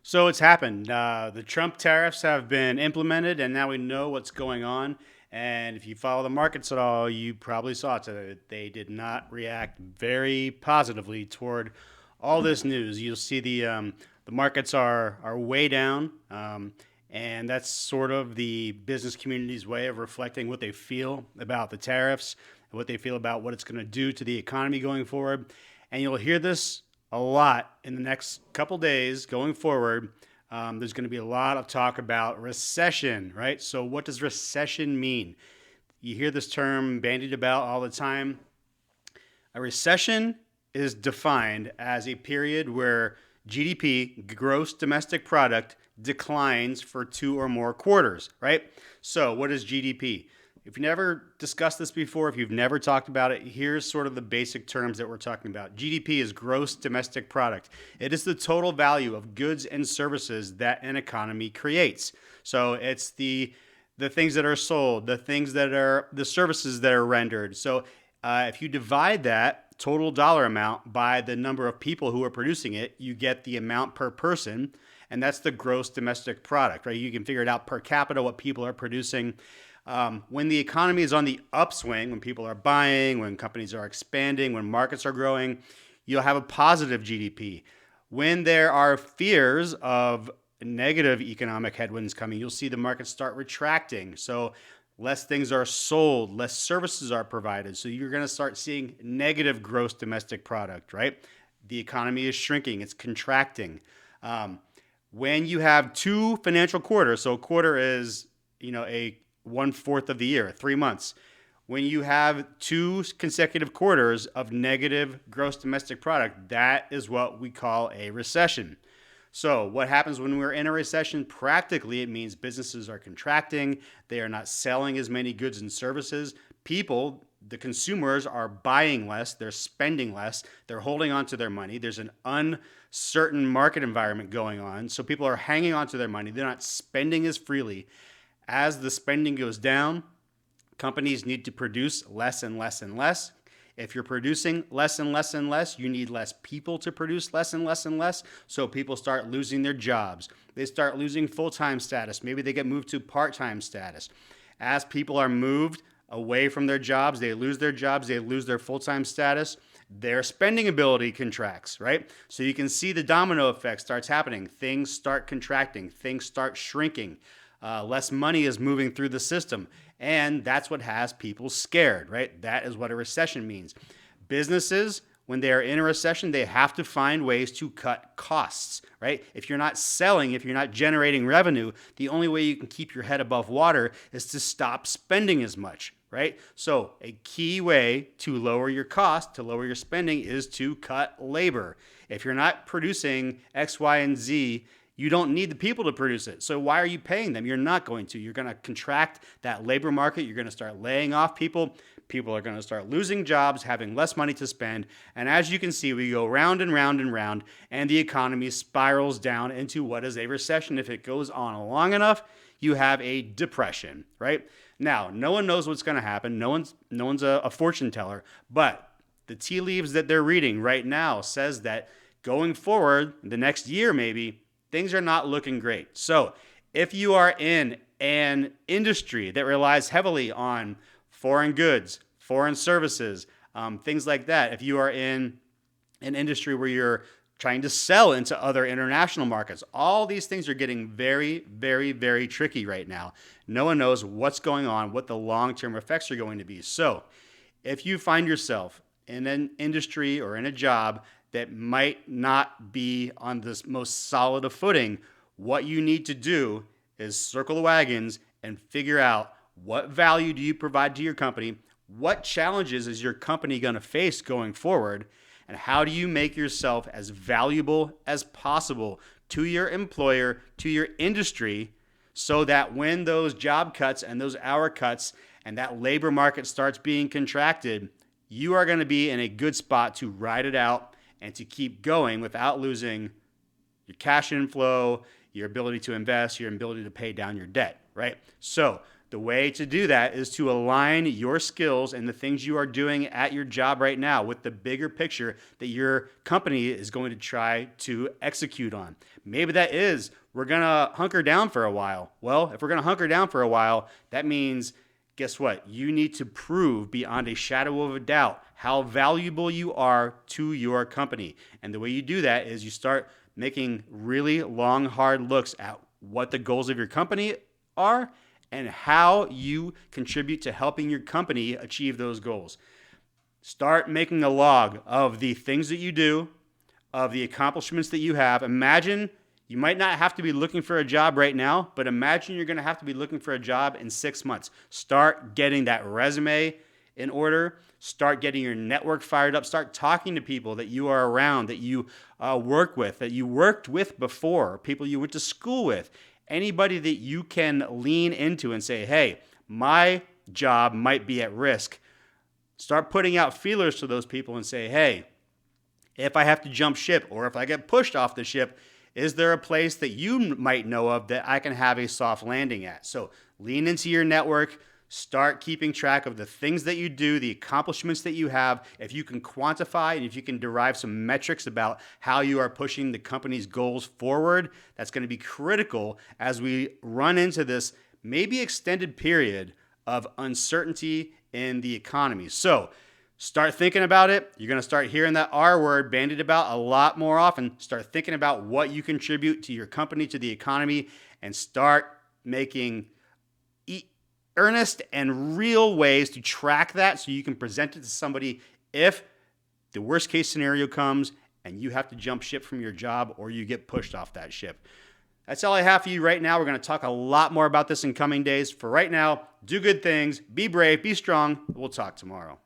So it's happened. The Trump tariffs have been implemented, and now we know what's going on. And if you follow the markets at all, you probably saw today that they did not react very positively toward all this news. You'll see the markets are way down, and that's sort of the business community's way of reflecting what they feel about the tariffs and what they feel about what it's going to do to the economy going forward. And you'll hear this a lot in the next couple days going forward. There's going to be a lot of talk about recession, right? So, what does recession mean? You hear this term bandied about all the time. A recession is defined as a period where GDP, gross domestic product, declines for two or more quarters, right? So, what is GDP? If you've never discussed this before, if you've never talked about it, here's sort of the basic terms that we're talking about. GDP is gross domestic product. It is the total value of goods and services that an economy creates. So it's the things that are sold, the things that are the services that are rendered. So if you divide that total dollar amount by the number of people who are producing it, you get the amount per person, and that's the gross domestic product, right? You can figure it out per capita what people are producing. When the economy is on the upswing, when people are buying, when companies are expanding, when markets are growing, you'll have a positive GDP. When there are fears of negative economic headwinds coming, you'll see the markets start retracting. So less things are sold, less services are provided. So you're going to start seeing negative gross domestic product, right? The economy is shrinking, it's contracting. When you have two financial quarters, so a quarter is, a 1/4 of the year, 3 months. When you have two consecutive quarters of negative gross domestic product, that is what we call a recession. So, what happens when we're in a recession? Practically, it means businesses are contracting. They are not selling as many goods and services. People, the consumers, are buying less. They're spending less. They're holding on to their money. There's an uncertain market environment going on. So, people are hanging on to their money. They're not spending as freely. As the spending goes down, companies need to produce less and less and less. If you're producing less and less and less, you need less people to produce less and less and less. So people start losing their jobs. They start losing full-time status. Maybe they get moved to part-time status. As people are moved away from their jobs, they lose their full-time status. Their spending ability contracts, right? So you can see the domino effect starts happening. Things start contracting. Things start shrinking. Less money is moving through the system. And that's what has people scared, right? That is what a recession means. Businesses, when they are in a recession, they have to find ways to cut costs, right? If you're not selling, if you're not generating revenue, the only way you can keep your head above water is to stop spending as much, right? So a key way to lower your cost, to lower your spending, is to cut labor. If you're not producing X, Y, and Z, you don't need the people to produce it. So why are you paying them? You're not going to. You're going to contract that labor market. You're going to start laying off people. People are going to start losing jobs, having less money to spend. And as you can see, we go round and round and round, and the economy spirals down into what is a recession. If it goes on long enough, you have a depression, right? Now, no one knows what's going to happen. No one's a fortune teller, but the tea leaves that they're reading right now says that going forward, the next year maybe, things are not looking great. So if you are in an industry that relies heavily on foreign goods, foreign services, things like that, if you are in an industry where you're trying to sell into other international markets, all these things are getting very, very, very tricky right now. No one knows what's going on, what the long-term effects are going to be. So if you find yourself in an industry or in a job that might not be on this most solid of footing, what you need to do is circle the wagons and figure out what value do you provide to your company, what challenges is your company going to face going forward, and how do you make yourself as valuable as possible to your employer, to your industry, so that when those job cuts and those hour cuts and that labor market starts being contracted, you are going to be in a good spot to ride it out and to keep going without losing your cash inflow, your ability to invest, your ability to pay down your debt, right? So the way to do that is to align your skills and the things you are doing at your job right now with the bigger picture that your company is going to try to execute on. Maybe that is, we're going to hunker down for a while. Well, if we're going to hunker down for a while, that means, guess what? You need to prove beyond a shadow of a doubt how valuable you are to your company. And the way you do that is you start making really long, hard looks at what the goals of your company are and how you contribute to helping your company achieve those goals. Start making a log of the things that you do, of the accomplishments that you have. Imagine you might not have to be looking for a job right now, but imagine you're going to have to be looking for a job in 6 months. Start getting that resume in order. Start getting your network fired up. Start talking to people that you are around, that you work with, that you worked with before, people you went to school with. Anybody that you can lean into and say, hey, my job might be at risk. Start putting out feelers to those people and say, hey, if I have to jump ship or if I get pushed off the ship, is there a place that you might know of that I can have a soft landing at? So lean into your network. Start keeping track of the things that you do, the accomplishments that you have. If you can quantify and if you can derive some metrics about how you are pushing the company's goals forward, that's going to be critical as we run into this maybe extended period of uncertainty in the economy. So start thinking about it. You're going to start hearing that R word bandied about a lot more often. Start thinking about what you contribute to your company, to the economy, and start making earnest and real ways to track that so you can present it to somebody if the worst case scenario comes and you have to jump ship from your job or you get pushed off that ship. That's all I have for you right now. We're going to talk a lot more about this in coming days. For right now, do good things, be brave, be strong. We'll talk tomorrow.